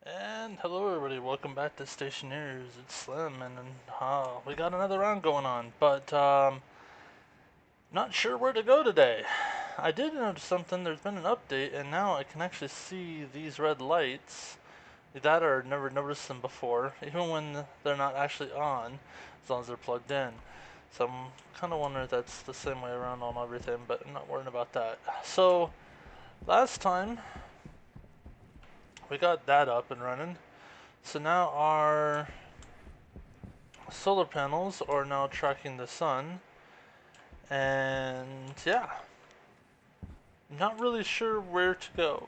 And hello everybody, welcome back to Stationeers. It's Slim, and we got another round going on, but not sure where to go today. I did notice something, there's been an update, and now I can actually see these red lights that are never noticed them before, even when they're not actually on, as long as they're plugged in. So I'm kind of wondering if that's the same way around on everything, but I'm not worrying about that. So, last time, we got that up and running. So now our solar panels are now tracking the sun, and yeah, not really sure where to go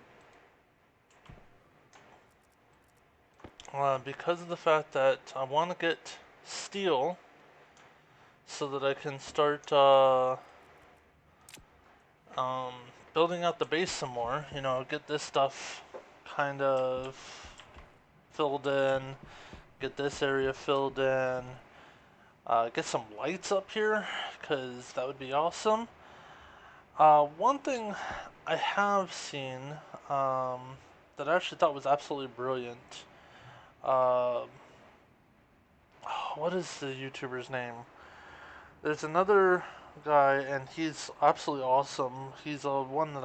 because of the fact that I want to get steel so that I can start um, building out the base some more. You know, get this stuff kind of filled in, get this area filled in, get some lights up here because that would be awesome. One thing I have seen um, that I actually thought was absolutely brilliant. Uh, what is the YouTuber's name? There's another guy, and he's absolutely awesome. He's one that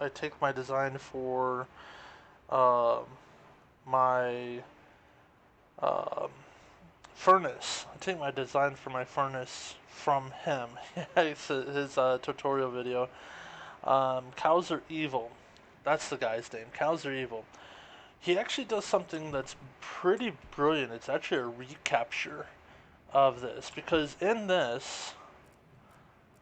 I take my design for uh, my um furnace. I take my design for my furnace from him. It's his tutorial video. Cows are evil. That's the guy's name. Cows are evil. He actually does something that's pretty brilliant. It's actually a recapture of this because in this,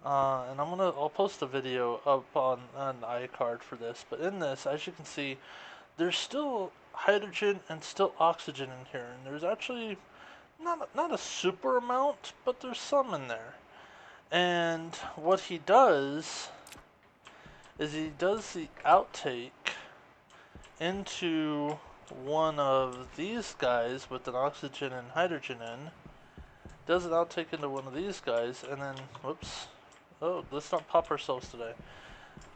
and I'll post a video up on an iCard for this. But in this, as you can see, there's still hydrogen and still oxygen in here, and there's actually not a super amount, but there's some in there. And what he does is he does the outtake into one of these guys with an oxygen and hydrogen in, does an outtake into one of these guys, and then, whoops, oh, let's not pop ourselves today.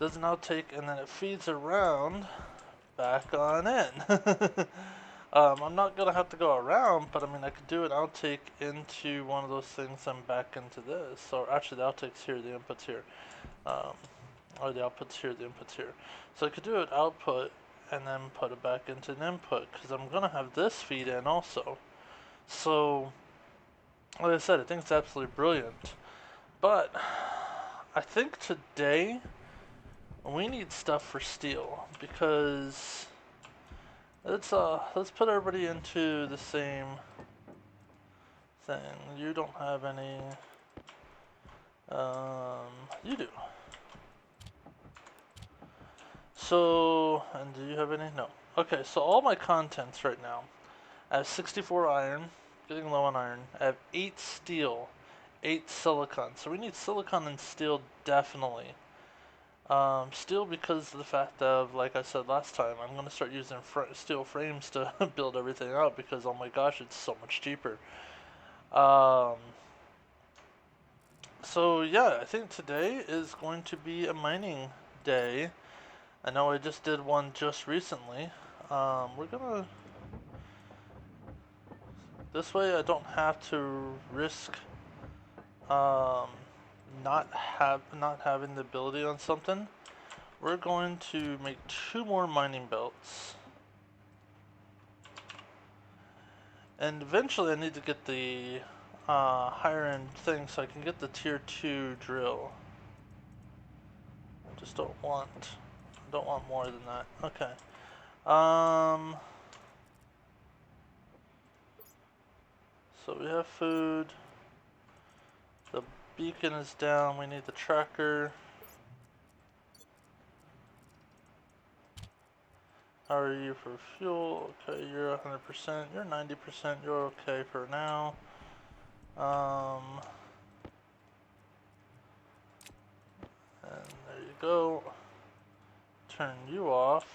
Does an outtake, and then it feeds around back on in. I'm not going to have to go around, but I mean, I could do an outtake into one of those things and back into this. Or actually, the outtake's here, the input's here. Um, or the output's here, the input's here. So I could do an output and then put it back into an input, because I'm going to have this feed in also. So, like I said, I think it's absolutely brilliant. But, I think today, we need stuff for steel, because let's put everybody into the same thing. You don't have any. You do. So, and do you have any? No. Okay, so all my contents right now. I have 64 iron, getting low on iron. I have 8 steel, 8 silicon. So we need silicon and steel definitely. Steel because of the fact of, like I said last time, I'm going to start using steel frames to build everything out because, oh my gosh, it's so much cheaper. So yeah, I think today is going to be a mining day. I know I just did one just recently. We're gonna... This way I don't have to risk um, not having the ability on something. We're going to make 2 more mining belts. And eventually I need to get the higher end thing so I can get the tier 2 drill. I just don't want more than that. Okay. So we have food. The beacon is down. We need the tracker. How are you for fuel? Okay, you're 100%. You're 90%. You're okay for now. And there you go. Turn you off.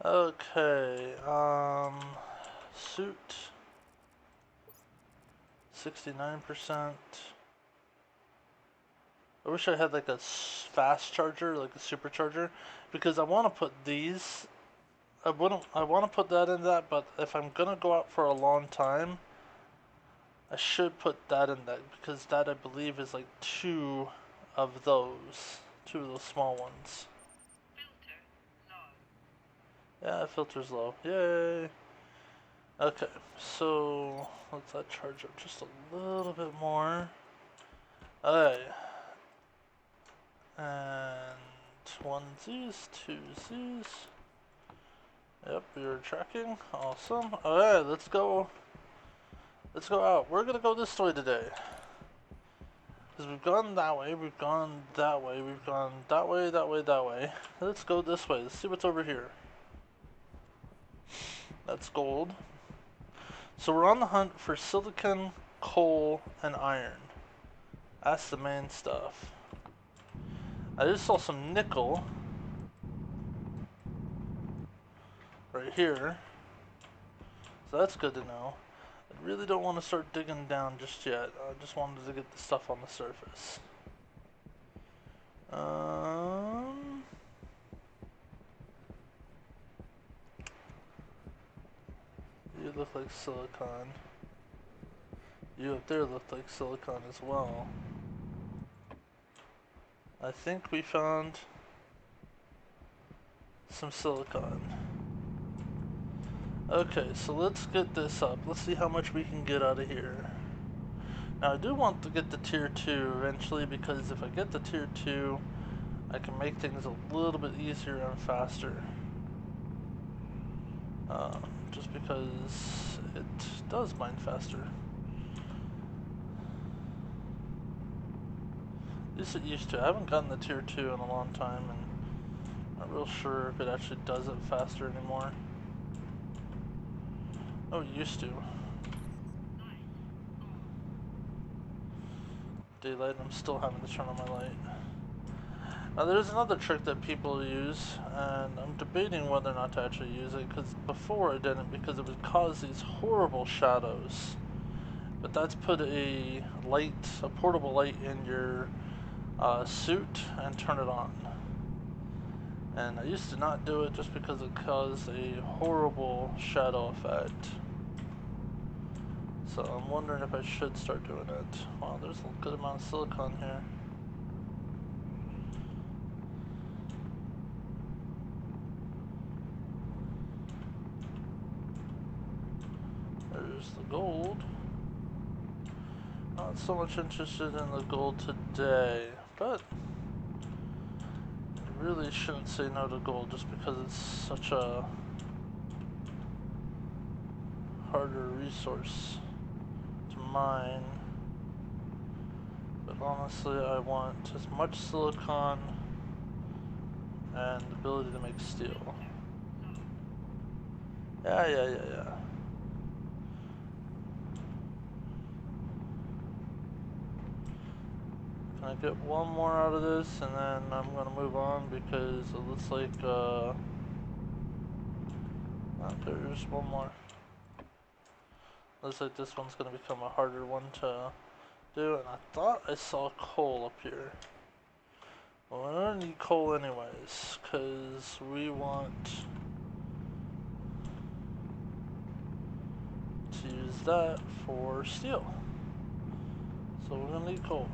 Okay, suit. 69%. I wish I had like a fast charger, like a supercharger, because I want to put these I wouldn't. I want to put that in that, but if I'm gonna go out for a long time, I should put that in that because that I believe is like two of those small ones. Yeah, filter's low. Yay! Okay, so let's that charge up just a little bit more. Alright. And onesies, twosies. Yep, you're tracking. Awesome. Alright, let's go. Let's go out. We're gonna go this way today. Because we've gone that way, we've gone that way, we've gone that way, that way, that way. Let's go this way. Let's see what's over here. That's gold. So we're on the hunt for silicon, coal, and iron. That's the main stuff. I just saw some nickel right here. So that's good to know. I really don't want to start digging down just yet. I just wanted to get the stuff on the surface. You look like silicon. You up there look like silicon as well. I think we found some silicon. Okay, so let's get this up. Let's see how much we can get out of here. Now I do want to get the tier 2 eventually because if I get the tier 2, I can make things a little bit easier and faster. Just because it does mine faster. At least it used to. I haven't gotten the tier 2 in a long time and not real sure if it actually does it faster anymore. Oh, it used to. Daylight, I'm still having to turn on my light. Now there's another trick that people use, and I'm debating whether or not to actually use it, because before I didn't, because it would cause these horrible shadows. But that's put a light, a portable light in your suit and turn it on. And I used to not do it just because it caused a horrible shadow effect. So I'm wondering if I should start doing it. Wow, there's a good amount of silicon here. There's the gold. Not so much interested in the gold today, but I really shouldn't say no to gold just because it's such a harder resource to mine. But honestly, I want as much silicon and the ability to make steel. Yeah. Can I get one more out of this and then I'm gonna move on because it looks like oh, there's one more. Looks like this one's gonna become a harder one to do, and I thought I saw coal up here. Well, I don't need coal anyways, because we want to use that for steel. So we're gonna need coal.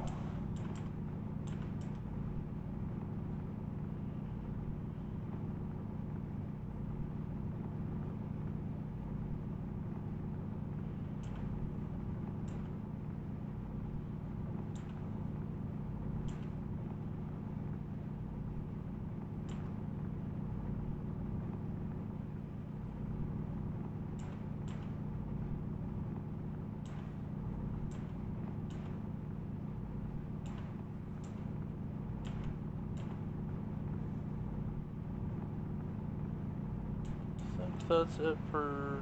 I think that's it for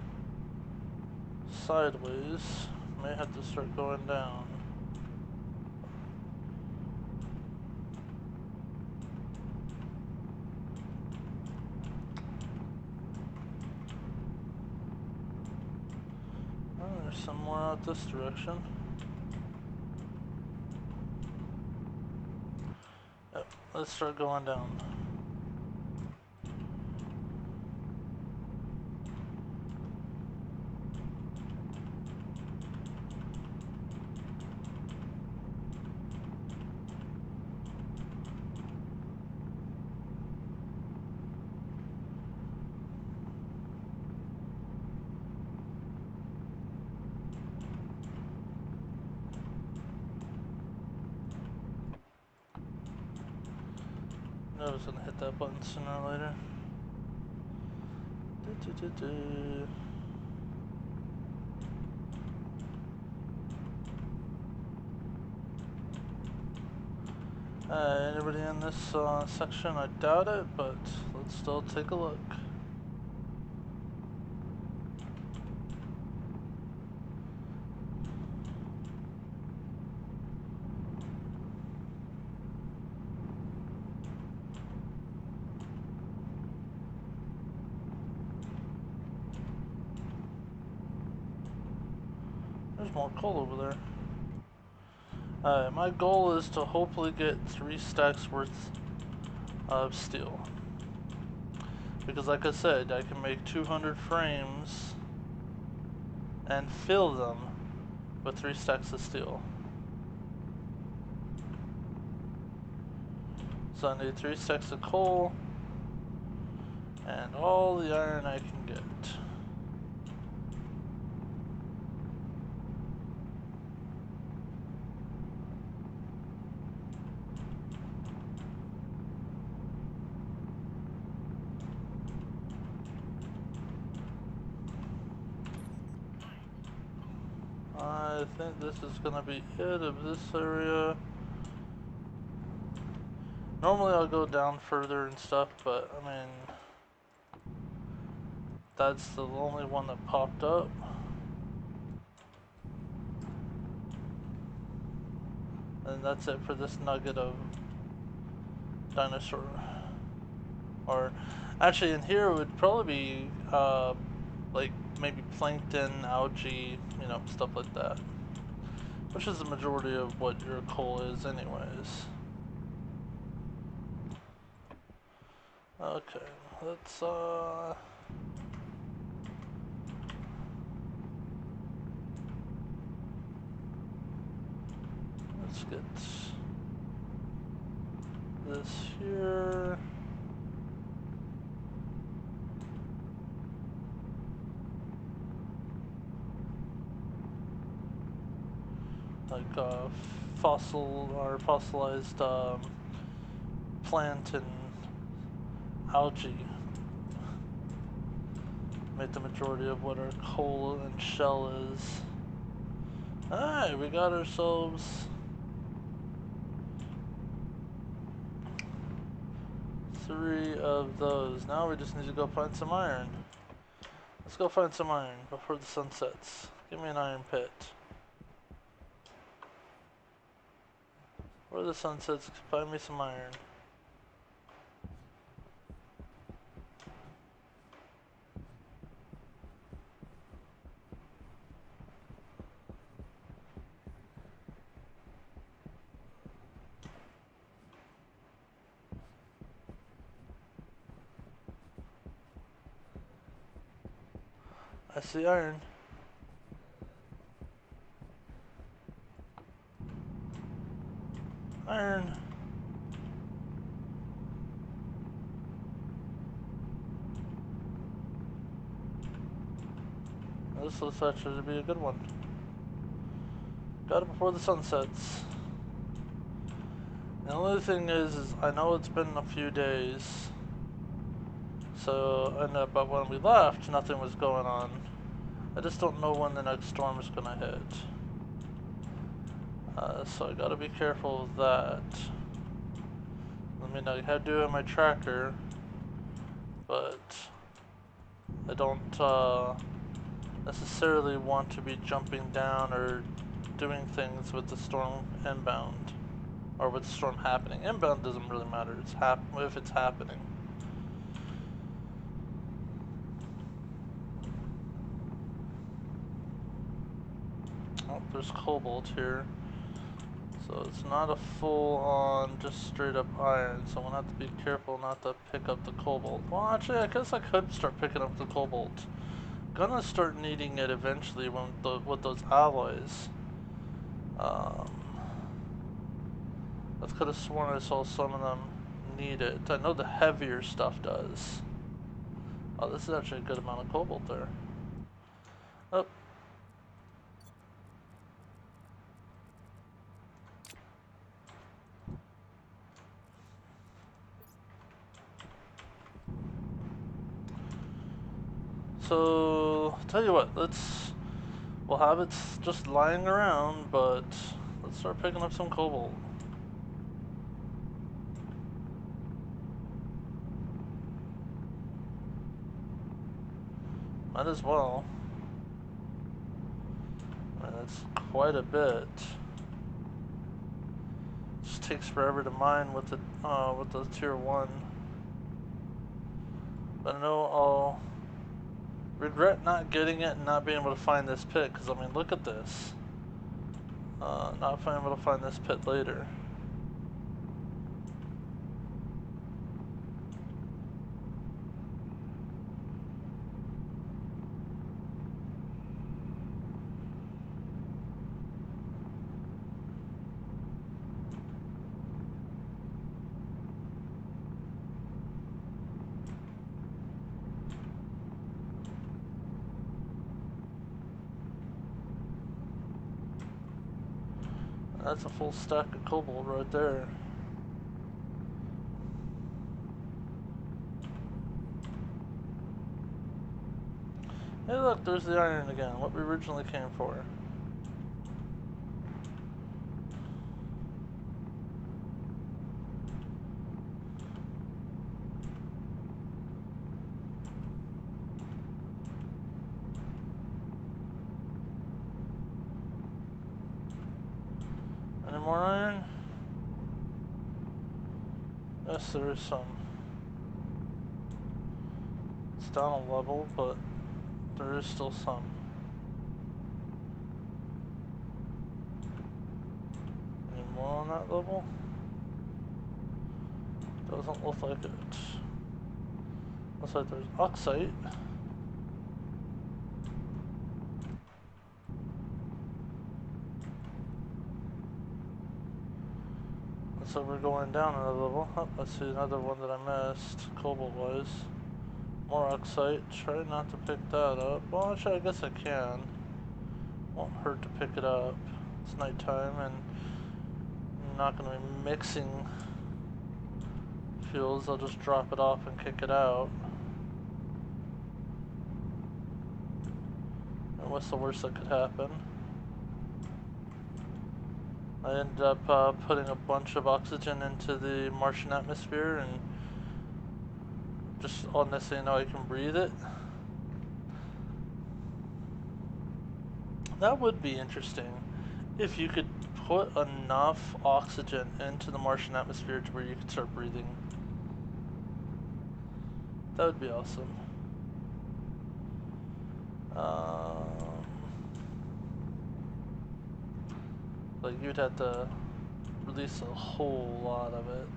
sideways. May have to start going down. Oh, there's some more out this direction. Yep, let's start going down. I was gonna hit that button sooner or later. Anybody in this section? I doubt it, but let's still take a look. There's more coal over there. My goal is to hopefully get 3 stacks worth of steel. Because like I said, I can make 200 frames and fill them with 3 stacks of steel. So I need 3 stacks of coal and all the iron I can get. I think this is gonna be it of this area. Normally I'll go down further and stuff, but I mean, that's the only one that popped up. And that's it for this nugget of dinosaur. Or actually in here it would probably be like maybe plankton, algae, you know, stuff like that. Which is the majority of what your coal is anyways. Okay, let's get this here. Like fossil or fossilized plant and algae make the majority of what our coal and shell is. Alright, we got ourselves 3 of those. Now we just need to go find some iron. Let's go find some iron before the sun sets. Give me an iron pit. Where the sun sets, find me some iron. I see iron. Iron. This looks actually to be a good one. Got it before the sun sets. The only thing is I know it's been a few days. So, but when we left, nothing was going on. I just don't know when the next storm is gonna hit. So I gotta be careful of that. I mean, I had to do it on my tracker, but I don't necessarily want to be jumping down or doing things with the storm inbound, or with the storm happening. Inbound doesn't really matter. It's if it's happening. Oh, there's cobalt here. So it's not a full-on, just straight-up iron, so I'm gonna have to be careful not to pick up the cobalt. Well, actually, I guess I could start picking up the cobalt. Gonna start needing it eventually with those alloys. I could have sworn I saw some of them need it. I know the heavier stuff does. Oh, this is actually a good amount of cobalt there. Oh. So, tell you what, we'll have it just lying around, but let's start picking up some cobalt. Might as well. That's quite a bit. Just takes forever to mine with the tier 1. But I know I'll regret not getting it and not being able to find this pit, because I mean, look at this. Not being able to find this pit later. That's a full stack of cobalt right there. Hey look, there's the iron again, what we originally came for. Any more iron? Yes, there is some. It's down a level, but there is still some. Any more on that level? Doesn't look like it. Looks like there's oxide. So we're going down another level. Oh, let's see another one that I missed, cobalt-wise. More oxide. Try not to pick that up. Well, actually, I guess I can. Won't hurt to pick it up. It's nighttime, and I'm not going to be mixing fuels. I'll just drop it off and kick it out. And what's the worst that could happen? I ended up putting a bunch of oxygen into the Martian atmosphere, and just on this, you know, I can breathe it. That would be interesting if you could put enough oxygen into the Martian atmosphere to where you could start breathing. That would be awesome. Like, you'd have to release a whole lot of it.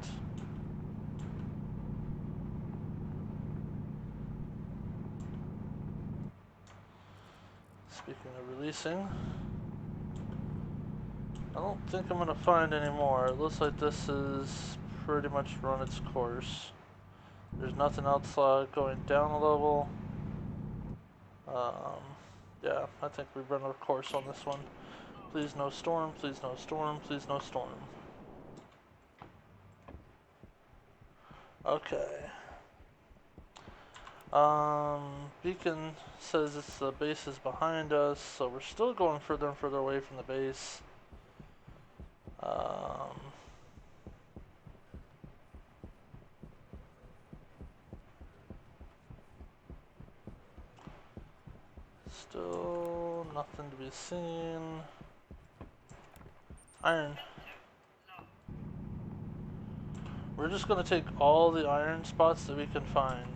Speaking of releasing, I don't think I'm gonna find any more. It looks like this is pretty much run its course. There's nothing else going down a level. Yeah, I think we've run our course on this one. Please no storm, please no storm, please no storm. Okay. Beacon says the base is behind us, so we're still going further and further away from the base. Still nothing to be seen. Iron. We're just gonna take all the iron spots that we can find.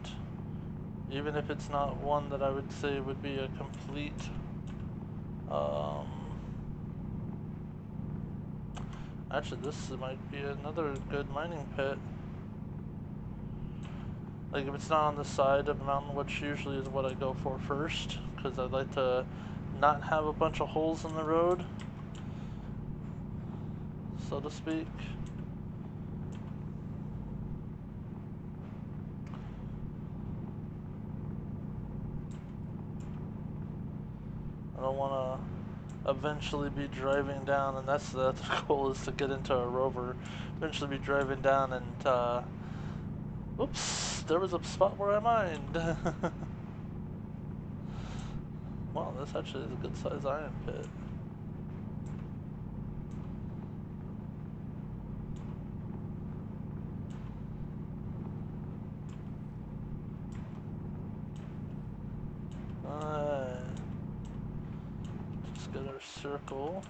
Even if it's not one that I would say would be a complete, actually this might be another good mining pit. Like, if it's not on the side of the mountain, which usually is what I go for first, because I'd like to not have a bunch of holes in the road, so to speak. I don't want to eventually be driving down, and that's the goal, is to get into a rover, eventually be driving down and, oops, there was a spot where I mined. Wow, this actually is a good size iron pit. Alright. Let's get our circle.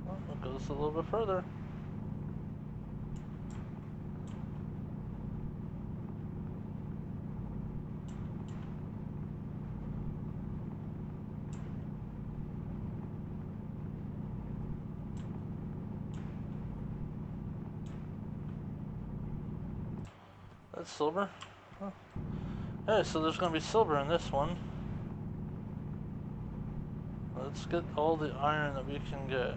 Oh, it goes a little bit further. That's silver. Huh. Hey, so there's gonna be silver in this one. Let's get all the iron that we can get.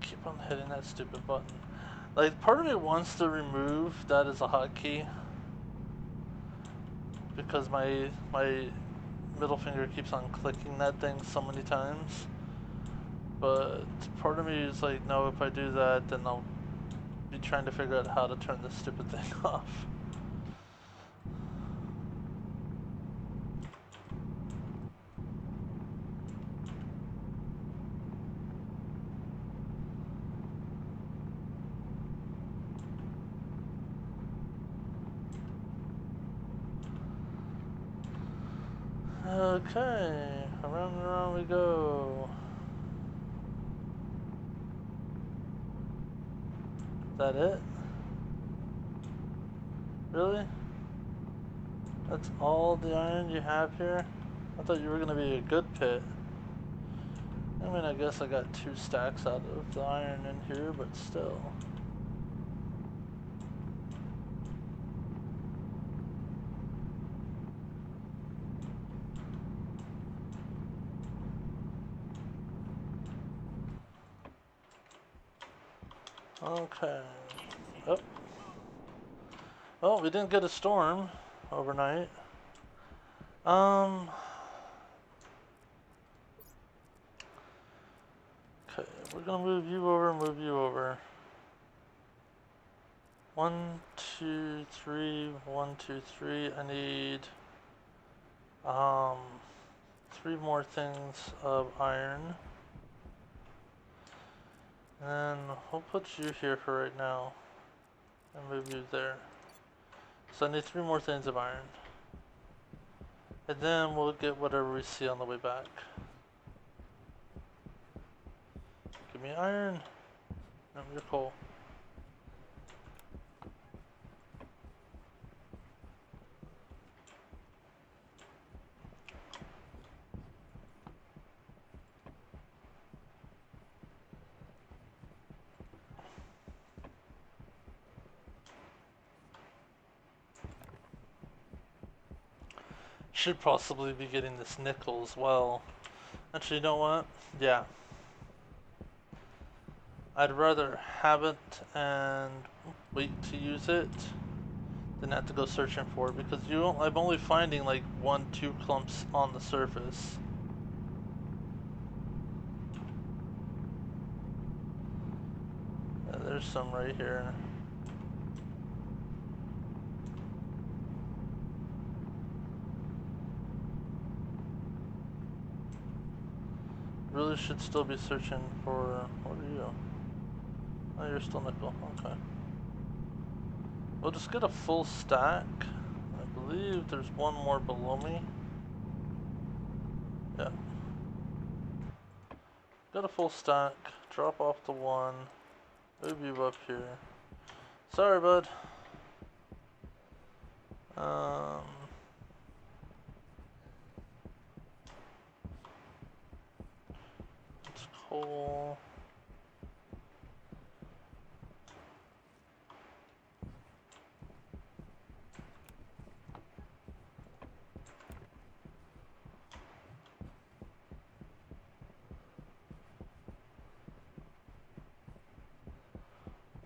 Keep on hitting that stupid button. Like, part of me wants to remove that as a hotkey because my middle finger keeps on clicking that thing so many times. But part of me is like, no, if I do that, then I'll be trying to figure out how to turn this stupid thing off. Okay, around and around we go. Is that it? Really? That's all the iron you have here? I thought you were gonna be a good pit. I mean, I guess I got 2 stacks out of the iron in here, but still. Okay. Oh. Oh, we didn't get a storm overnight. Okay, we're gonna move you over, move you over. 1, 2, 3, 1, 2, 3. I need 3 more things of iron. And then we'll put you here for right now. And move you there. So I need 3 more things of iron. And then we'll get whatever we see on the way back. Give me iron. No, you're coal. Should possibly be getting this nickel as well. Actually, you know what? Yeah. I'd rather have it and wait to use it than have to go searching for it because I'm only finding like 1, 2 clumps on the surface. Yeah, there's some right here. Really should still be searching for, what are you? Oh, you're still nickel, okay. We'll just get a full stack. I believe there's one more below me. Yeah. Got a full stack, drop off the 1, move you up here. Sorry, bud. It's coal.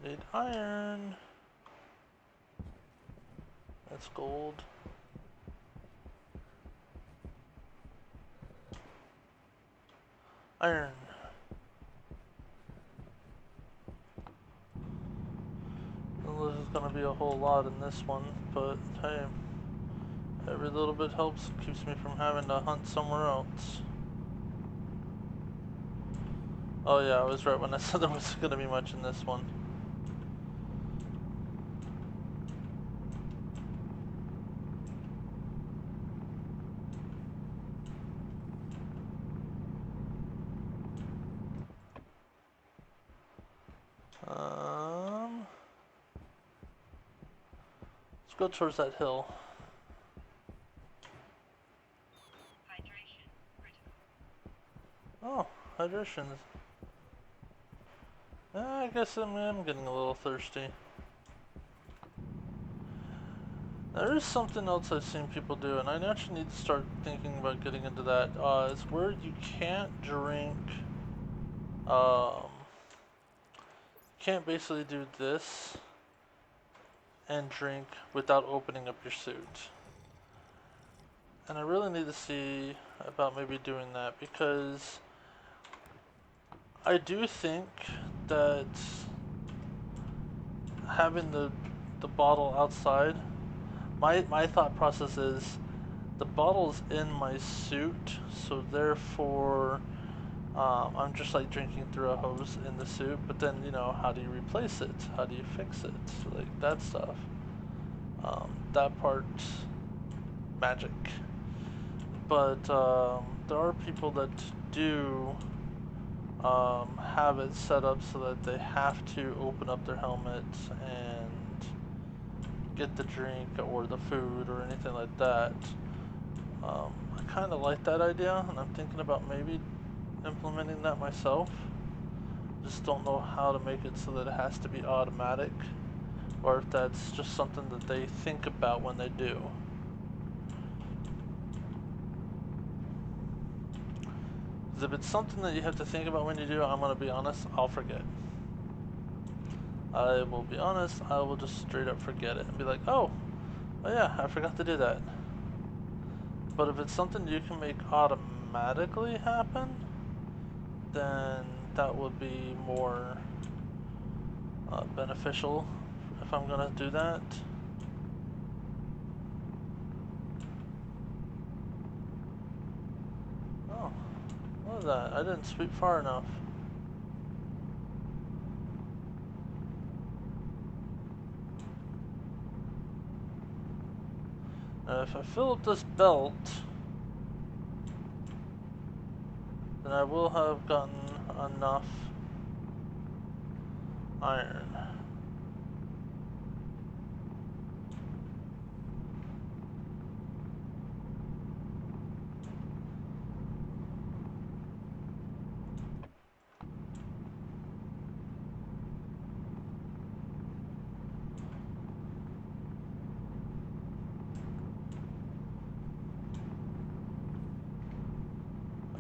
Need iron. That's gold. Iron. Well, there's gonna be a whole lot in this one, but hey, every little bit helps. Keeps me from having to hunt somewhere else. Oh yeah, I was right when I said there wasn't gonna be much in this one. Let's go towards that hill. Oh, hydration. I guess I'm getting a little thirsty. There is something else I've seen people do, and I actually need to start thinking about getting into that. It's where you can't drink. Can't basically do this and drink without opening up your suit. And I really need to see about maybe doing that, because I do think that having the bottle outside, my thought process is the bottle's in my suit, so therefore I'm just like drinking through a hose in the suit. But then, you know, how do you replace it? How do you fix it? Like that stuff. That part's magic. But there are people that do have it set up so that they have to open up their helmet and get the drink or the food or anything like that. I kind of like that idea, and I'm thinking about maybe implementing that myself. Just don't know how to make it so that it has to be automatic, or if that's just something that they think about when they do. Because if it's something that you have to think about when you do, I'm going to be honest, I'll forget. I will be honest, I will just straight up forget it and be like, oh yeah, I forgot to do that. But if it's something you can make automatically happen, then that would be more beneficial if I'm gonna do that. Oh, what is that? I didn't sweep far enough. Now if I fill up this belt, then I will have gotten enough iron.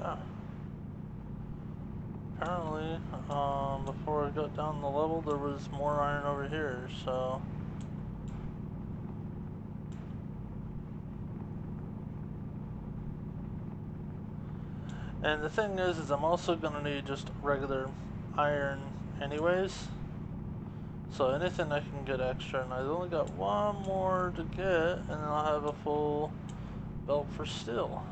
Ah. Apparently, before I got down the level, there was more iron over here, so... And the thing is I'm also gonna need just regular iron anyways. So anything I can get extra, and I've only got one more to get, and then I'll have a full belt for steel.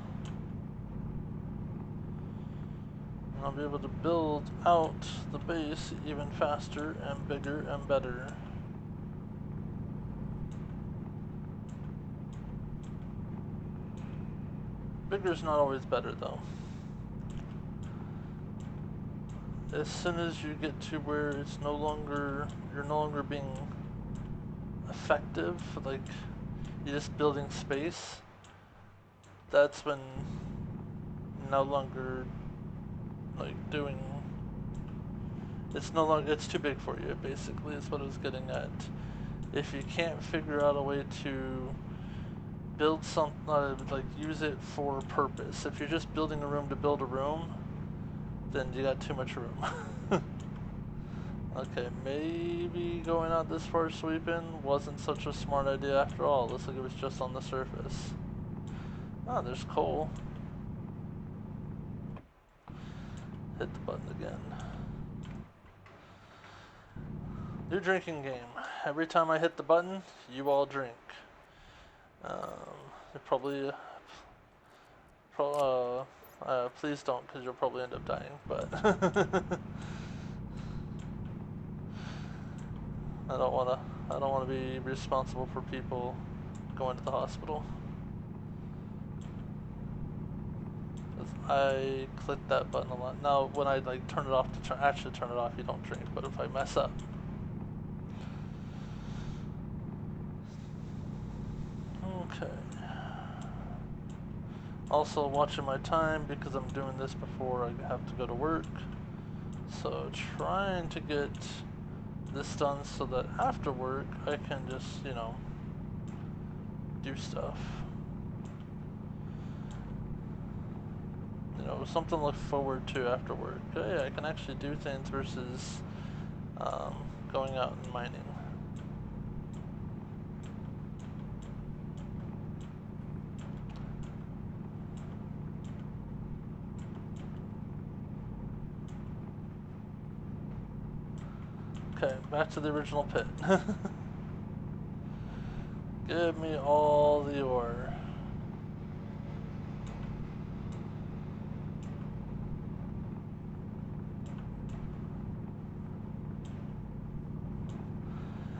And I'll be able to build out the base even faster and bigger and better. Bigger's not always better though. As soon as you get to where it's no longer, you're no longer being effective, like you're just building space, that's when no longer like doing, it's no longer, it's too big for you, basically is what I was getting at. If you can't figure out a way to build something, like use it for purpose, if you're just building a room to build a room, then you got too much room. Okay, maybe going out this far sweeping wasn't such a smart idea after all. Looks like it was just on the surface. Ah, there's coal. Hit the button again. New drinking game. Every time I hit the button, you all drink. It probably... please don't, because you'll probably end up dying, but... I don't wanna be responsible for people going to the hospital. I click that button a lot. Now, when I like turn it off to actually turn it off, you don't drink, but if I mess up. Okay. Also watching my time because I'm doing this before I have to go to work. So trying to get this done so that after work I can just, you know, do stuff. You know, something to look forward to after work. Oh, yeah, I can actually do things versus going out and mining. Okay, back to the original pit. Give me all the ore.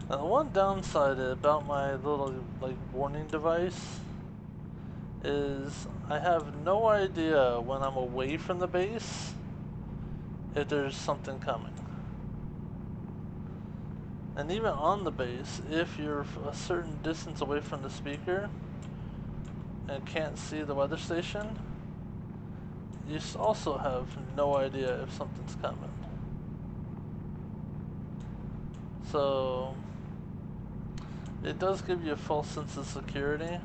Now the one downside about my little like warning device is I have no idea when I'm away from the base if there's something coming. And even on the base, if you're a certain distance away from the speaker and can't see the weather station, you also have no idea if something's coming. So it does give you a false sense of security,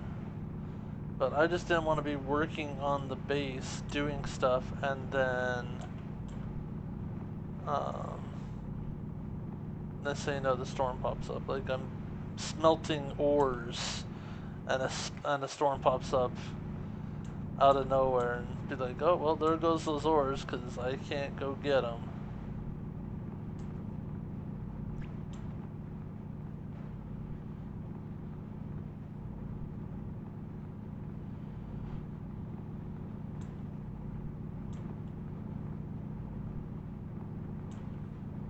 but I just didn't want to be working on the base doing stuff and then let's say, you know, the storm pops up. Like I'm smelting ores and a storm pops up out of nowhere and be like, oh well, there goes those ores because I can't go get them.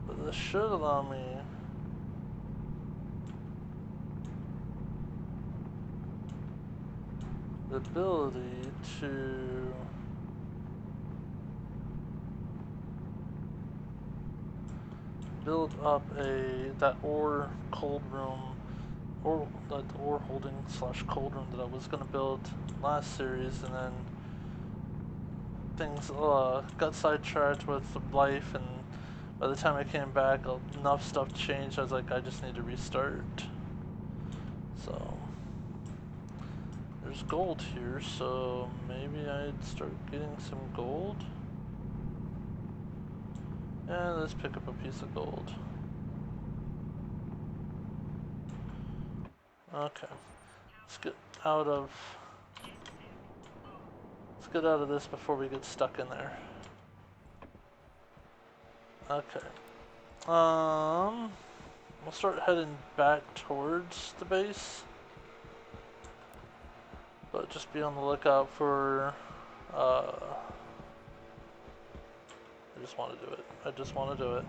But this should allow me the ability to build up that ore cold room, or that ore holding slash cold room that I was gonna build last series, and then things got sidetracked with life, and by the time I came back, enough stuff changed. I was like, I just need to restart. So there's gold here, so maybe I'd start getting some gold. And let's pick up a piece of gold. Okay, let's get out of this before we get stuck in there. Okay. We'll start heading back towards the base, but just be on the lookout for. I just want to do it. I just want to do it.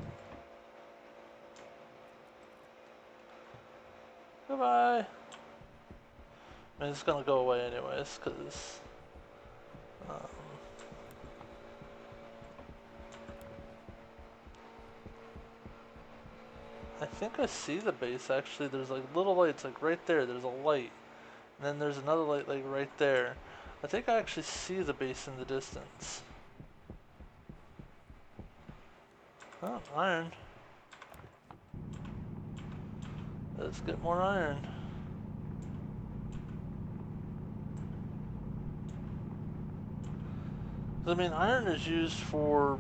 Goodbye. I mean, it's gonna go away anyways, cause. I think I see the base actually. There's like little lights like right there. There's a light. And then there's another light like right there. I think I actually see the base in the distance. Oh, iron. Let's get more iron. I mean, iron is used for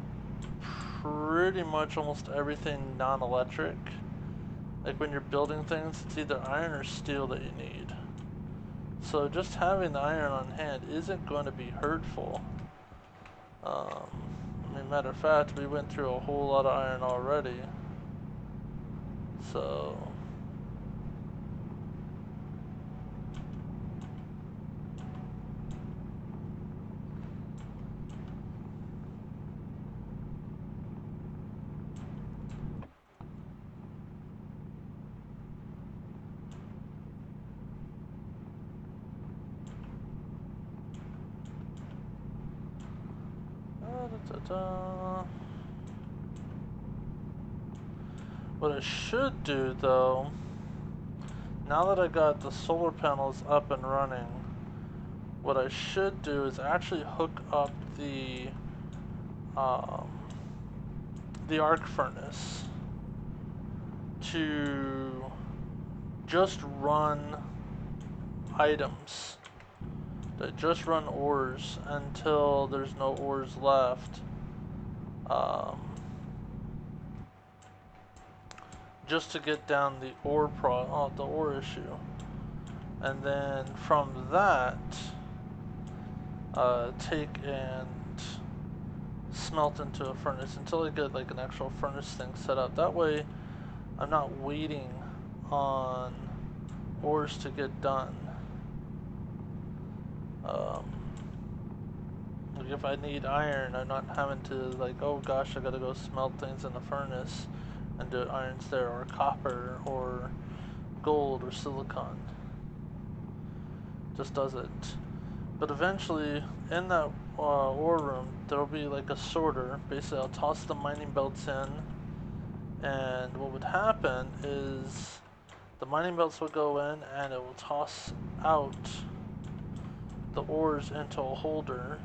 pretty much almost everything non-electric. Like when you're building things, it's either iron or steel that you need. So just having the iron on hand isn't going to be hurtful. I mean, matter of fact, we went through a whole lot of iron already. So... What I should do though, now that I got the solar panels up and running, what I should do is actually hook up um, the arc furnace to just run items, to just run ores until there's no ores left. Just to get down the ore issue, and then from that, take and smelt into a furnace until I get like an actual furnace thing set up. That way, I'm not waiting on ores to get done. Like if I need iron, I'm not having to like, oh gosh, I gotta go smelt things in the furnace and do irons there, or copper, or gold, or silicon. Just does it. But eventually, in that ore room, there'll be like a sorter. Basically, I'll toss the mining belts in, and what would happen is the mining belts will go in, and it will toss out the ores into a holder,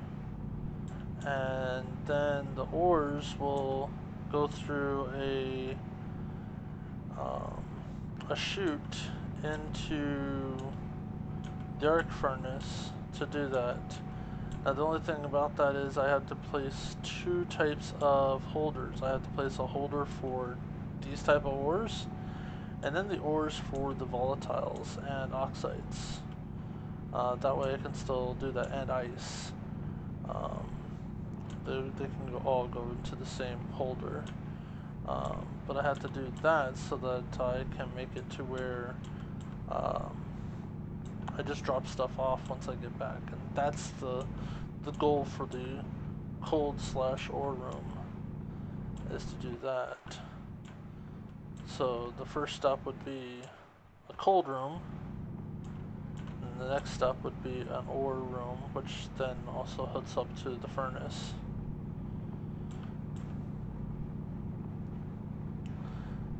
and then the ores will go through a chute into the arc furnace to do that. Now the only thing about that is I have to place two types of holders. I have to place a holder for these type of ores, and then the ores for the volatiles and oxides. That way I can still do that, and ice. They can all go into the same holder. But I have to do that so that I can make it to where I just drop stuff off once I get back, and that's the goal for the cold/ore room, is to do that. So the first stop would be a cold room, and the next stop would be an ore room, which then also hooks up to the furnace.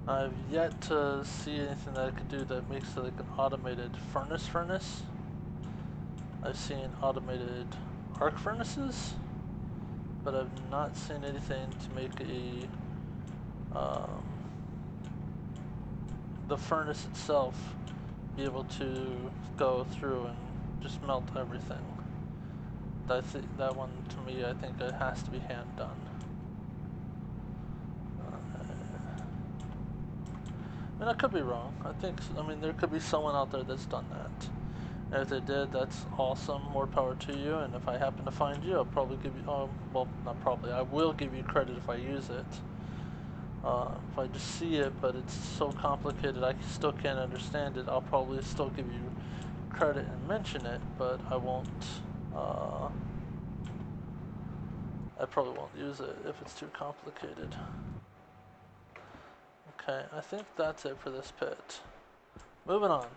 I've yet to see anything that I could do that makes it like an automated furnace. I've seen automated arc furnaces, but I've not seen anything to make the furnace itself be able to go through and just melt everything. That one, to me, I think it has to be hand done. I mean, I could be wrong. I mean, there could be someone out there that's done that. And if they did, that's awesome. More power to you. And if I happen to find you, I'll probably give you, well, not probably, I will give you credit if I use it. If I just see it, but it's so complicated, I still can't understand it, I'll probably still give you credit and mention it, but I won't, I probably won't use it if it's too complicated. Okay, I think that's it for this pit. Moving on.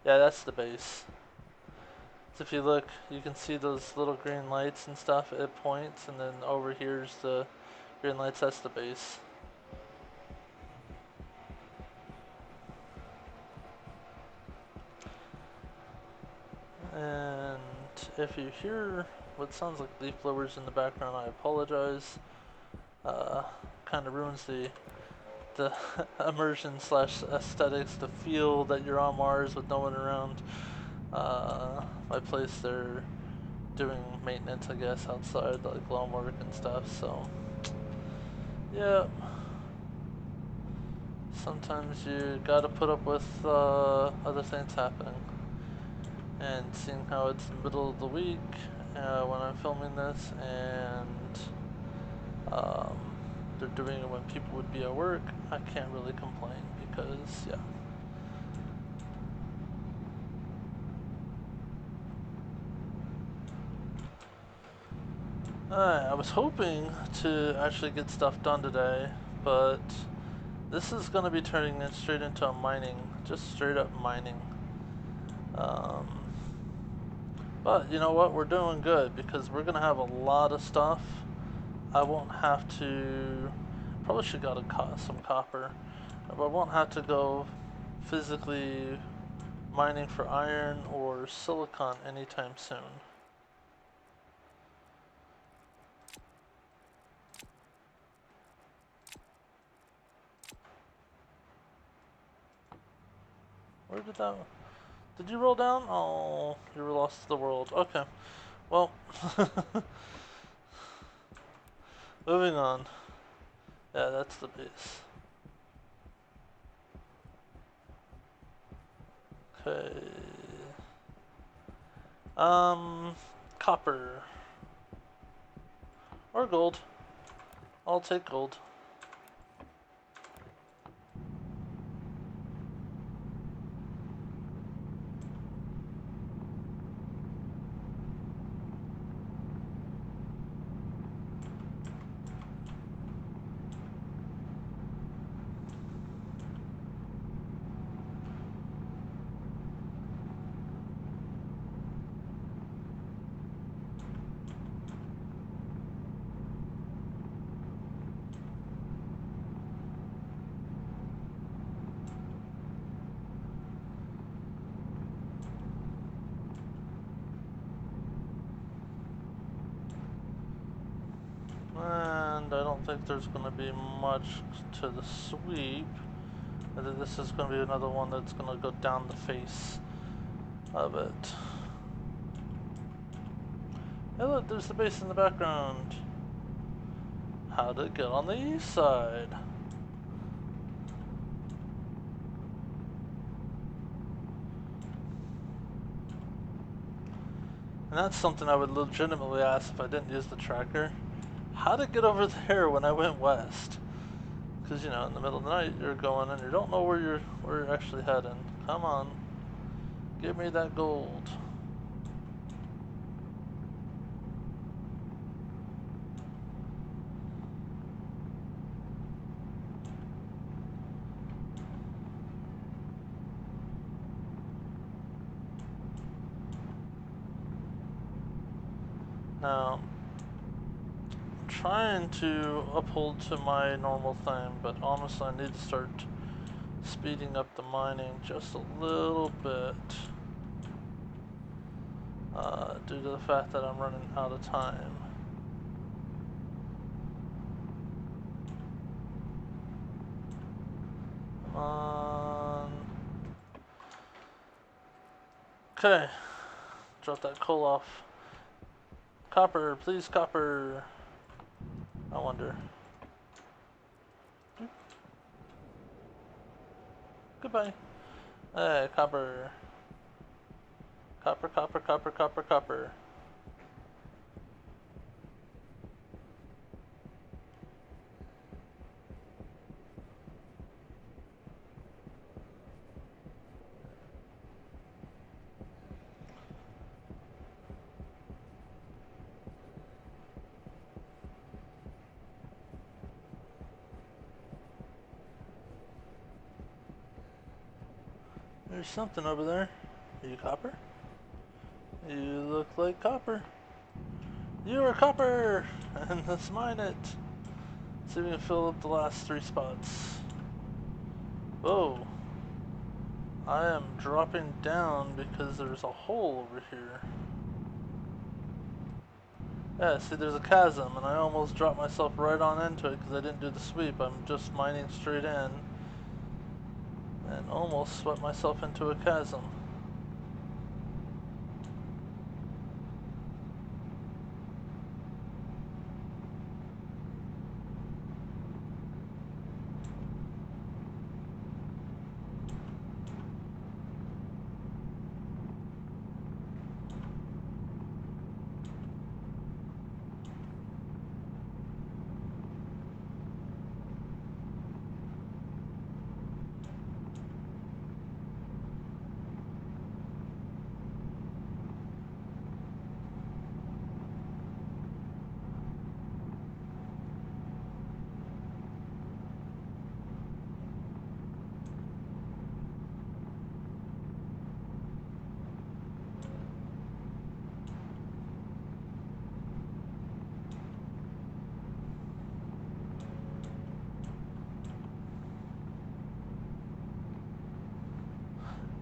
Yeah, that's the base. So if you look, you can see those little green lights and stuff, it points, and then over here's the green lights, that's the base. And if you hear what sounds like leaf blowers in the background, I apologize. Kind of ruins the immersion slash aesthetics, the feel that you're on Mars with no one around. My place there doing maintenance, I guess, outside, like lawn work and stuff, so yeah. Sometimes you gotta put up with other things happening. And seeing how it's the middle of the week when I'm filming this, and um, they're doing it when people would be at work, I can't really complain because, yeah. I was hoping to actually get stuff done today, but this is going to be turning it straight into a mining, just straight up mining. Um, but you know what? We're doing good because we're going to have a lot of stuff. I won't have to. Probably should got some copper, but I won't have to go physically mining for iron or silicon anytime soon. Where did that? Did you roll down? Oh, you were lost to the world. Okay. Well, moving on. Yeah, that's the base. Okay. Copper. Or gold. I'll take gold. And I don't think there's going to be much to the sweep. I think this is going to be another one that's going to go down the face of it. Hey look, there's the base in the background. How to get on the east side. And that's something I would legitimately ask if I didn't use the tracker. How to get over there when I went west. Because, you know, in the middle of the night, you're going and you don't know where you're actually heading. Come on. Give me that gold. Now, I'm trying to uphold to my normal thing, but honestly, I need to start speeding up the mining just a little bit. Due to the fact that I'm running out of time. Come on. Okay. Drop that coal off. Copper, please, copper. I wonder. Goodbye. Hey, copper. Copper, copper, copper, copper, copper. There's something over there. Are you copper? You look like copper. You are copper! And let's mine it. See if we can fill up the last 3 spots. Whoa. I am dropping down because there's a hole over here. Yeah, see there's a chasm and I almost dropped myself right on into it because I didn't do the sweep. I'm just mining straight in and almost swept myself into a chasm.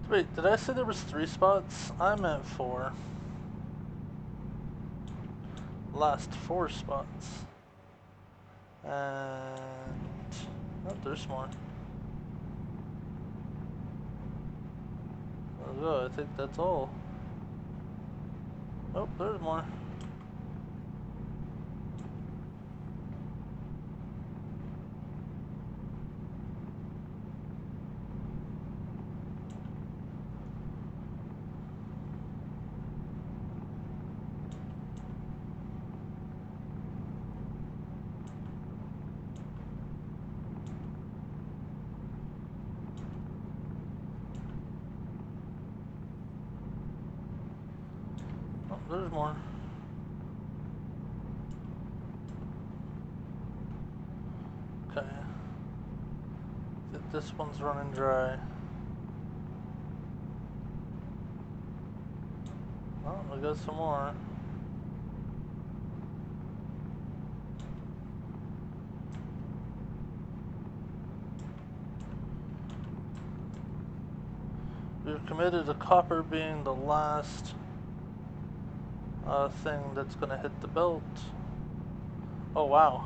Wait, did I say there was 3 spots? I meant 4. Last 4 spots. And... oh, there's more. Oh, I think that's all. Oh, there's more. Oh, there's more. Okay. I think this one's running dry. Oh, we got some more. We've committed to copper being the last thing that's gonna hit the belt. Oh wow.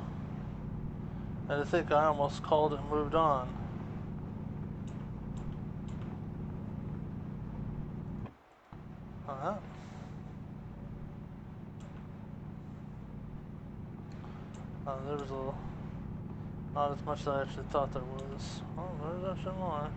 And I think I almost called it and moved on. Uh-huh. There was not as much as I actually thought there was. Oh, there's actually more.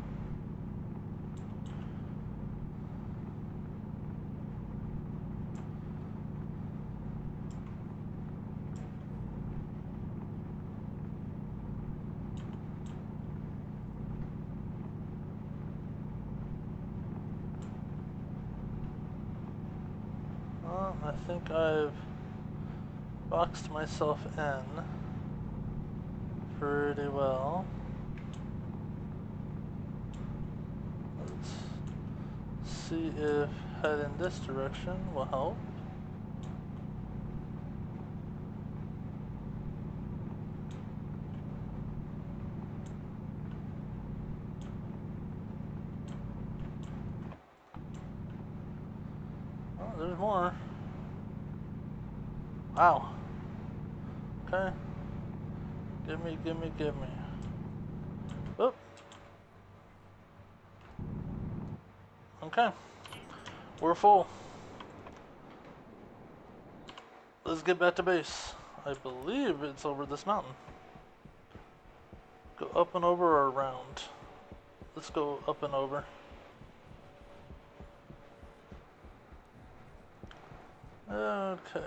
Well, I think I've boxed myself in pretty well. Let's see if heading this direction will help. Oh, there's more. Wow. Okay. Gimme, gimme, gimme. Oop. Okay. We're full. Let's get back to base. I believe it's over this mountain. Go up and over or around? Let's go up and over. Okay.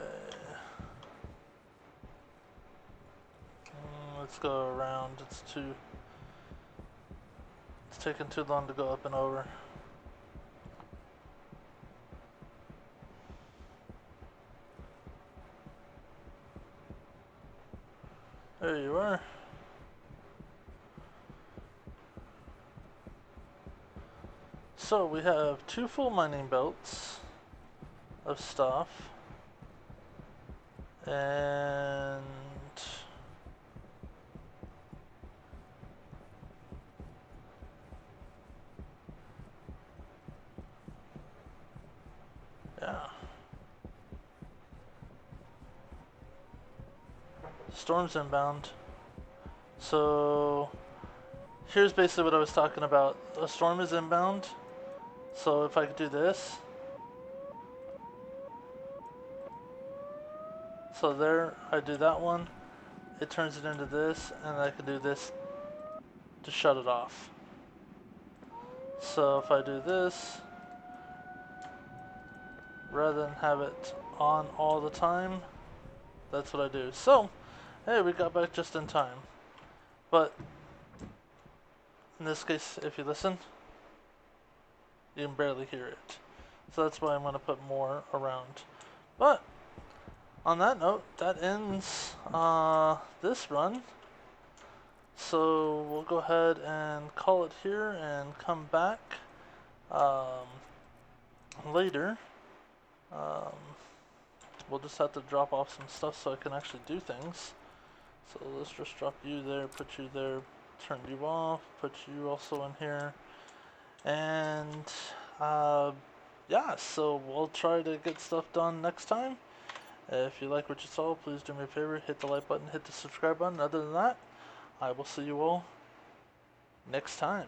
Let's go around. It's taking too long to go up and over. There you are. So we have 2 full mining belts of stuff. And yeah. Storm's inbound. So here's basically what I was talking about. A storm is inbound. So if I could do this. So there, I do that one. It turns it into this, and I can do this to shut it off. So if I do this, rather than have it on all the time, that's what I do. So, hey, we got back just in time. But in this case, if you listen, you can barely hear it. So that's why I'm going to put more around. But on that note, that ends this run. So we'll go ahead and call it here and come back later. We'll just have to drop off some stuff so I can actually do things. So let's just drop you there, put you there, turn you off, put you also in here. And uh, yeah, so we'll try to get stuff done next time. If you like what you saw, please do me a favor, hit the like button, hit the subscribe button. Other than that, I will see you all next time.